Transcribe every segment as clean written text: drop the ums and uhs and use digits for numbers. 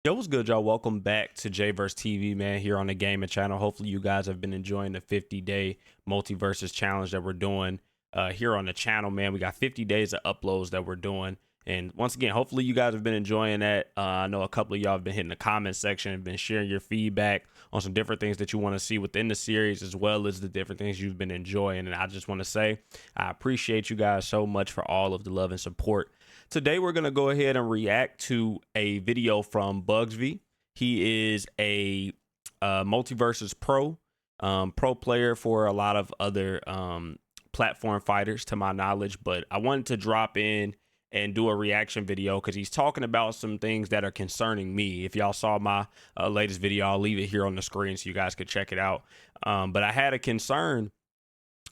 Yo, what's good, y'all? Welcome back to Jvrse TV, man, here on the gaming channel. Hopefully you guys have been enjoying the 50-day MultiVersus challenge that we're doing here on the channel, man. We got 50 days of uploads that we're doing. And once again, hopefully you guys have been enjoying that. I know a couple of y'all have been hitting the comment section and been sharing your feedback on some different things that you want to see within the series, as well as the different things you've been enjoying. And I just want to say I appreciate you guys so much for all of the love and support. Today, we're going to go ahead and react to a video from Jvrse. He is a MultiVersus pro player for a lot of other platform fighters, to my knowledge. But I wanted to drop in and do a reaction video because he's talking about some things that are concerning me. If y'all saw my latest video, I'll leave it here on the screen so you guys could check it out. But I had a concern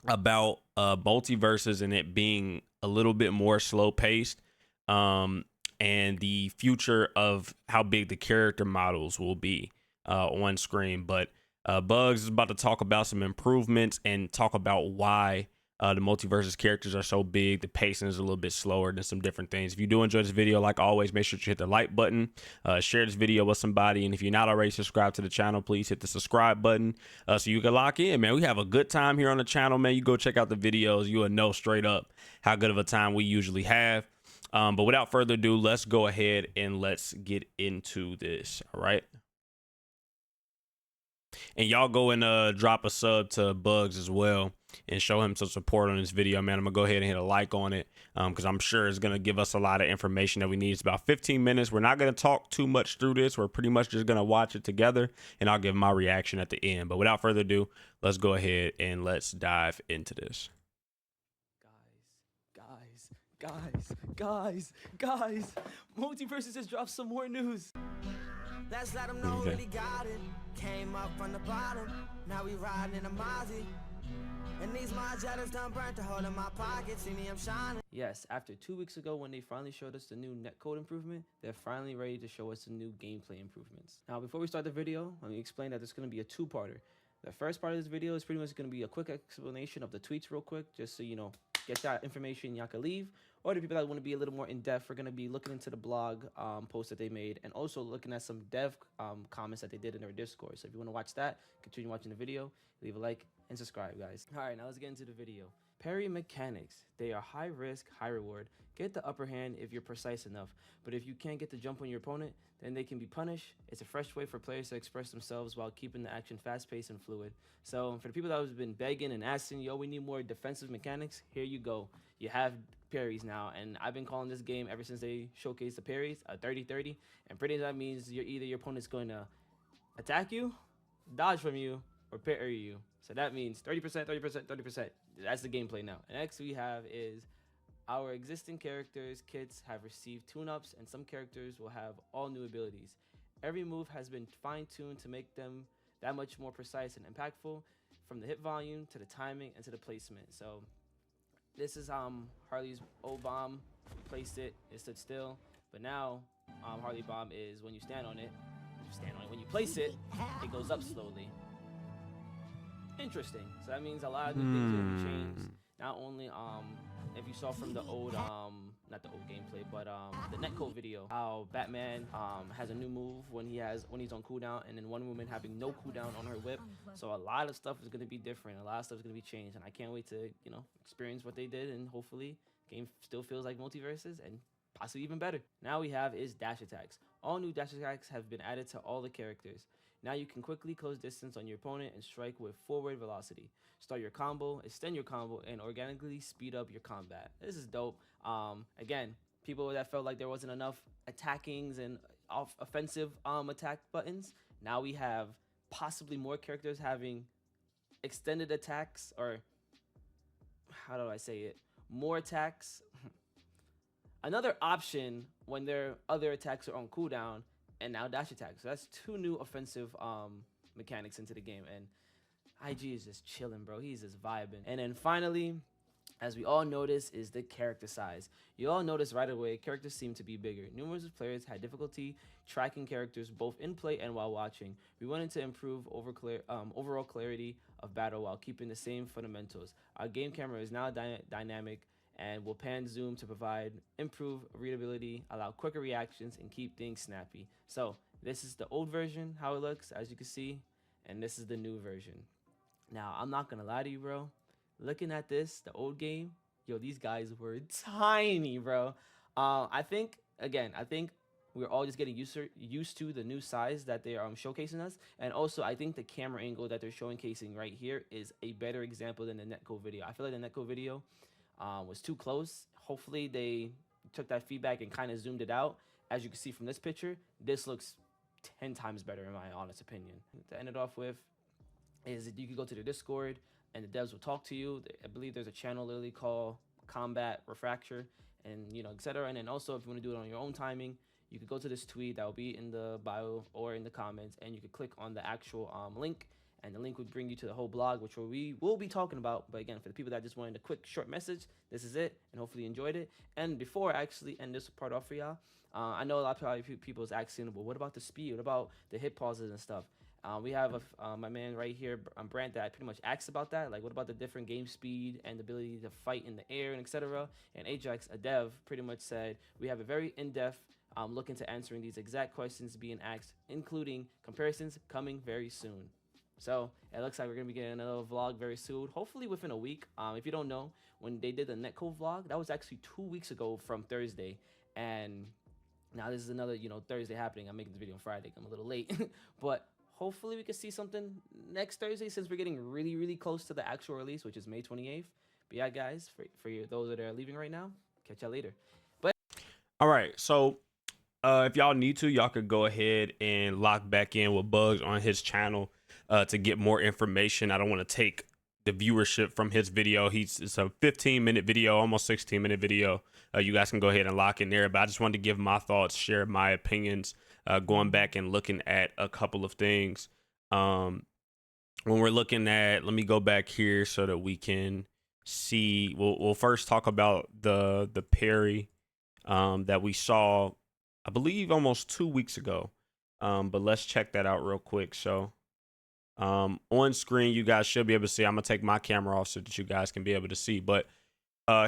about MultiVersus and it being a little bit more slow paced. And the future of how big the character models will be on screen. But Bugs is about to talk about some improvements and talk about why the MultiVersus characters are so big. The pacing is a little bit slower than some different things. If you do enjoy this video, like always, make sure you hit the like button, share this video with somebody. And if you're not already subscribed to the channel, please hit the subscribe button so you can lock in, man. We have a good time here on the channel, man. You go check out the videos. You will know straight up how good of a time we usually have. But without further ado, let's go ahead and let's get into this. All right. And y'all go and drop a sub to Bugs as well and show him some support on this video, man. I'm gonna go ahead and hit a like on it because I'm sure it's gonna give us a lot of information that we need. It's about 15 minutes. We're not gonna talk too much through this. We're pretty much just gonna watch it together, and I'll give my reaction at the end. But without further ado, let's go ahead and let's dive into this. Guys, MultiVersus just dropped some more news. Let's let them know we really got it. Came up from the bottom, now we riding in a Mozzie. And these modulators done burnt a hole in my pocket, see me, I'm shining. Yes, after 2 weeks ago when they finally showed us the new netcode improvement, they're finally ready to show us the new gameplay improvements. Now, before we start the video, let me explain that there's going to be a two-parter. The first part of this video is pretty much going to be a quick explanation of the tweets real quick, just so you know, get that information y'all can leave. Or the people that want to be a little more in-depth, we're going to be looking into the blog post that they made and also looking at some dev comments that they did in their Discord. So if you want to watch that, continue watching the video, leave a like, and subscribe, guys. All right, now let's get into the video. Parry mechanics. They are high risk, high reward. Get the upper hand if you're precise enough. But if you can't get the jump on your opponent, then they can be punished. It's a fresh way for players to express themselves while keeping the action fast-paced and fluid. So for the people that have been begging and asking, yo, we need more defensive mechanics, here you go. You have parries now, and I've been calling this game ever since they showcased the parries, a 30-30, and pretty much that means either your opponent's going to attack you, dodge from you, or parry you. So that means 30%, 30%, 30%. That's the gameplay now. And next we have is our existing characters' kits have received tune-ups, and some characters will have all new abilities. Every move has been fine-tuned to make them that much more precise and impactful, from the hit volume to the timing and to the placement. So this is Harley's old bomb. We placed it, it stood still. But now Harley bomb is when you stand on it, when you place it, it goes up slowly. Interesting. So that means a lot of new things will be changed. Not only if you saw from the old not the old gameplay, but the netcode video, how Batman has a new move when he's on cooldown, and then one woman having no cooldown on her whip. So a lot of stuff is going to be different. A lot of stuff is going to be changed, and I can't wait to experience what they did, and hopefully the game still feels like MultiVersus and possibly even better. Now we have is dash attacks. All new dash attacks have been added to all the characters. Now you can quickly close distance on your opponent and strike with forward velocity. Start your combo, extend your combo, and organically speed up your combat. This is dope. Again, people that felt like there wasn't enough attackings and offensive attack buttons. Now we have possibly more characters having extended attacks, or how do I say it? More attacks. Another option when their other attacks are on cooldown, and now dash attacks. So that's two new offensive mechanics into the game, and IG is just chilling, bro. He's just vibing. And then finally, as we all notice, is the character size. You all notice right away, characters seem to be bigger. Numerous players had difficulty tracking characters both in play and while watching. We wanted to improve overall clarity of battle while keeping the same fundamentals. Our game camera is now dynamic and will pan zoom to provide improved readability, allow quicker reactions, and keep things snappy. So This is the old version, how it looks, as you can see, and this is the new version. Now, I'm not gonna lie to you, bro. Looking at this, the old game, yo, these guys were tiny, bro. I think we're all just getting used to the new size that they are showcasing us, and also I think the camera angle that they're showcasing right here is a better example than the netcode video. I feel like the netcode video was too close. Hopefully, they took that feedback and kind of zoomed it out. As you can see from this picture, this looks 10 times better in my honest opinion. To end it off with is that you can go to the Discord and the devs will talk to you. I believe there's a channel literally called Combat Refracture, and etc. And then also, if you want to do it on your own timing, you could go to this tweet that will be in the bio or in the comments, and you could click on the actual link, and the link would bring you to the whole blog, which we will be talking about. But again, for the people that just wanted a quick short message, this is it, and hopefully you enjoyed it. And before I actually end this part off for y'all, I know a lot of people is asking, well, what about the speed? What about the hit pauses and stuff? We have my man right here, Brant, that pretty much asks about that. Like, what about the different game speed and the ability to fight in the air and etc. And Ajax, a dev, pretty much said we have a very in-depth look into answering these exact questions being asked, including comparisons coming very soon. So it looks like we're gonna be getting another vlog very soon, hopefully within a week. If you don't know, when they did the netcode vlog, that was actually 2 weeks ago from Thursday, and now this is another Thursday happening. I'm making this video on Friday. I'm a little late, but hopefully we can see something next Thursday, since we're getting really close to the actual release, which is May 28th. But yeah, guys, for those that are leaving right now, catch y'all later. But All right, so if y'all need to, y'all could go ahead and lock back in with Bugs on his channel to get more information. I don't want to take the viewership from his video. It's a 15-minute video, almost 16-minute video. You guys can go ahead and lock in there. But I just wanted to give my thoughts, share my opinions, going back and looking at a couple of things. When we're looking at, let me go back here so that we can see. We'll first talk about the parry that we saw, I believe, almost 2 weeks ago. But let's check that out real quick. So on screen, you guys should be able to see. I'm gonna take my camera off so that you guys can be able to see. But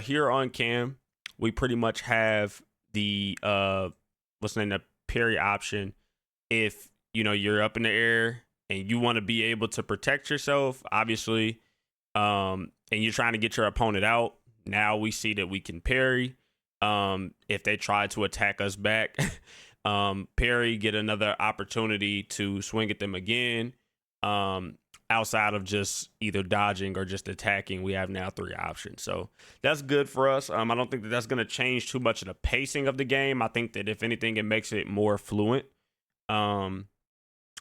here on cam, we pretty much have the what's the name, the parry option. If you're up in the air and you want to be able to protect yourself, obviously, and you're trying to get your opponent out, now we see that we can parry. If they try to attack us back, parry, get another opportunity to swing at them again. Outside of just either dodging or just attacking, we have now 3 options. So that's good for us. I don't think that that's going to change too much of the pacing of the game. I think that if anything, it makes it more fluent. I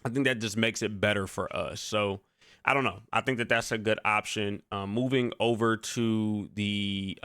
think that just makes it better for us. So I don't know. I think that that's a good option. Moving over to the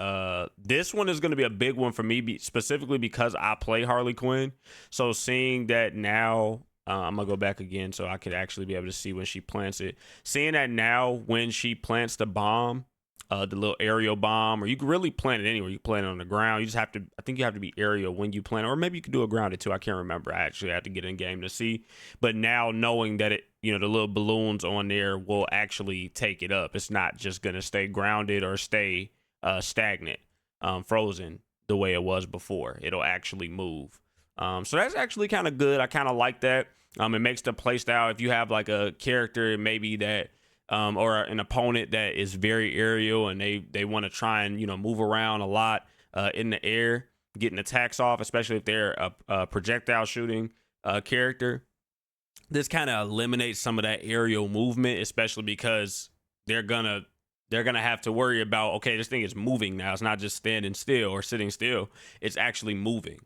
this one is going to be a big one for me, specifically because I play Harley Quinn. So seeing that now, I'm going to go back again so I could actually be able to see when she plants it. Seeing that now when she plants the bomb, the little aerial bomb, or you can really plant it anywhere. You can plant it on the ground. You just have to, I think you have to be aerial when you plant it, or maybe you can do a grounded too. I can't remember. I actually have to get in game to see. But now knowing that the little balloons on there will actually take it up. It's not just going to stay grounded or stay stagnant, frozen the way it was before. It'll actually move. So that's actually kind of good. I kind of like that. It makes the play style, if you have like a character maybe that or an opponent that is very aerial and they want to try and move around a lot in the air, getting attacks off, especially if they're a projectile shooting character. This kind of eliminates some of that aerial movement, especially because they're gonna have to worry about, okay, this thing is moving now. It's not just standing still or sitting still. It's actually moving.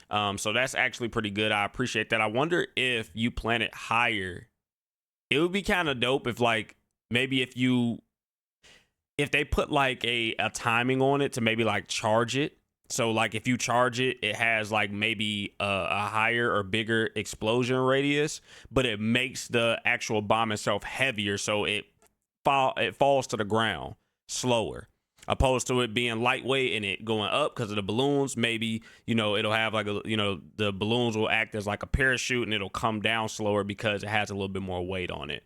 So that's actually pretty good. I appreciate that. I wonder if you plant it higher, it would be kind of dope if like maybe if they put like a timing on it to maybe like charge it. So like if you charge it, it has like maybe a higher or bigger explosion radius, but it makes the actual bomb itself heavier, so it falls to the ground slower, opposed to it being lightweight and it going up because of the balloons. Maybe it'll have like the balloons will act as like a parachute and it'll come down slower because it has a little bit more weight on it.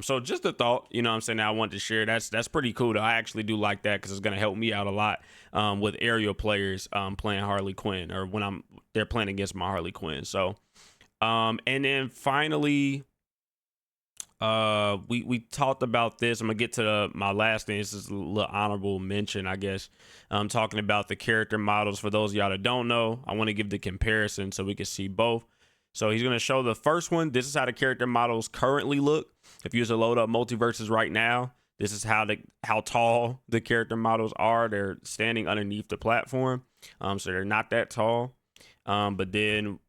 So just a thought, what I'm saying, I wanted to share. That's pretty cool though. I actually do like that because it's going to help me out a lot with aerial players playing Harley Quinn, or when they're playing against my Harley Quinn. So And then finally, we talked about this. I'm gonna get to my last thing. This is a little honorable mention, I guess. Talking about the character models. For those of y'all that don't know, I want to give the comparison so we can see both. So he's gonna show the first one. This is how the character models currently look. If you use to load up MultiVersus right now, this is how tall the character models are. They're standing underneath the platform, so they're not that tall. But then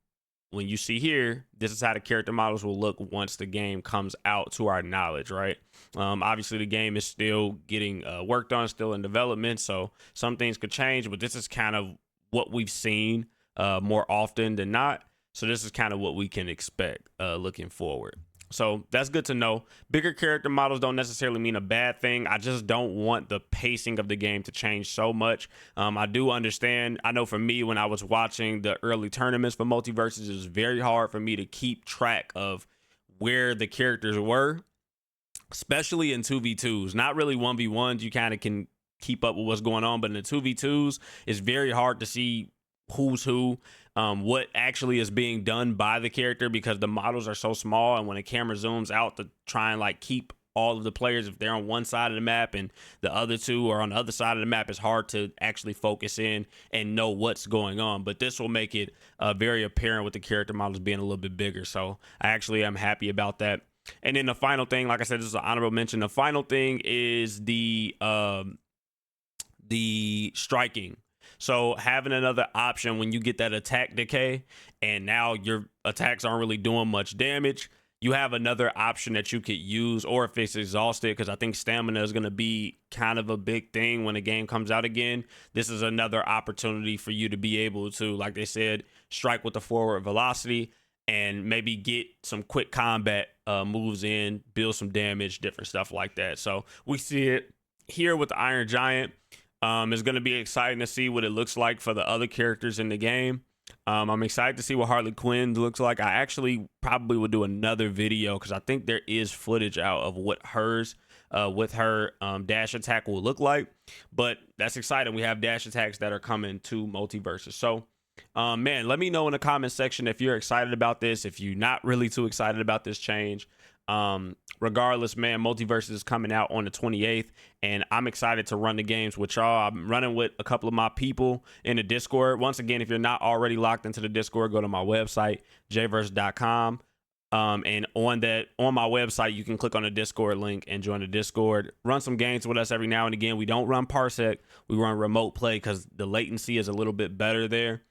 when you see here, this is how the character models will look once the game comes out to our knowledge, right? Obviously, the game is still getting worked on, still in development, so some things could change, but this is kind of what we've seen more often than not. So this is kind of what we can expect looking forward. So that's good to know. Bigger character models don't necessarily mean a bad thing. I just don't want the pacing of the game to change so much. I do understand. I know for me, when I was watching the early tournaments for MultiVersus, it was very hard for me to keep track of where the characters were, especially in 2v2s. Not really 1v1s. You kind of can keep up with what's going on, but in the 2v2s, it's very hard to see who's who, what actually is being done by the character, because the models are so small, and when the camera zooms out to try and like keep all of the players, if they're on one side of the map and the other two are on the other side of the map, it's hard to actually focus in and know what's going on. But this will make it very apparent with the character models being a little bit bigger, so I actually am happy about that. And then the final thing, like I said, this is an honorable mention. The final thing is the striking. So having another option when you get that attack decay and now your attacks aren't really doing much damage, you have another option that you could use, or if it's exhausted, because I think stamina is going to be kind of a big thing when the game comes out again. This is another opportunity for you to be able to, like they said, strike with the forward velocity and maybe get some quick combat moves in, build some damage, different stuff like that. So we see it here with the Iron Giant. It's going to be exciting to see what it looks like for the other characters in the game. I'm excited to see what Harley Quinn looks like. I actually probably would do another video because I think there is footage out of what hers with her dash attack will look like. But that's exciting. We have dash attacks that are coming to MultiVersus. So, man, let me know in the comment section if you're excited about this, if you're not really too excited about this change. Regardless, man, MultiVersus is coming out on the 28th, and I'm excited to run the games with y'all. I'm running with a couple of my people in the Discord. Once again, if you're not already locked into the Discord, go to my website, jvrse.com. And on my website, you can click on the Discord link and join the Discord. Run some games with us every now and again. We don't run Parsec. We run remote play because the latency is a little bit better there.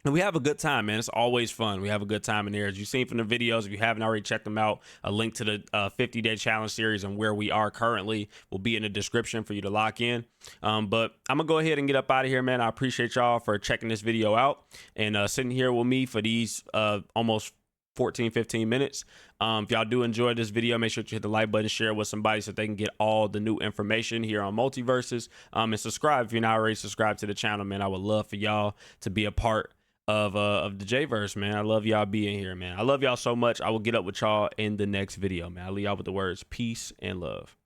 And we have a good time, man. It's always fun. We have a good time in there. As you've seen from the videos, if you haven't already checked them out, a link to the 50-day challenge series and where we are currently will be in the description for you to lock in. But I'm going to go ahead and get up out of here, man. I appreciate y'all for checking this video out and sitting here with me for these almost 14-15 minutes. If y'all do enjoy this video, make sure to hit the like button, share it with somebody so they can get all the new information here on MultiVersus. And subscribe if you're not already subscribed to the channel, man. I would love for y'all to be a part of the Jvrse, man. I love y'all being here, man. I love y'all so much. I will get up with y'all in the next video, man. I'll leave y'all with the words peace and love.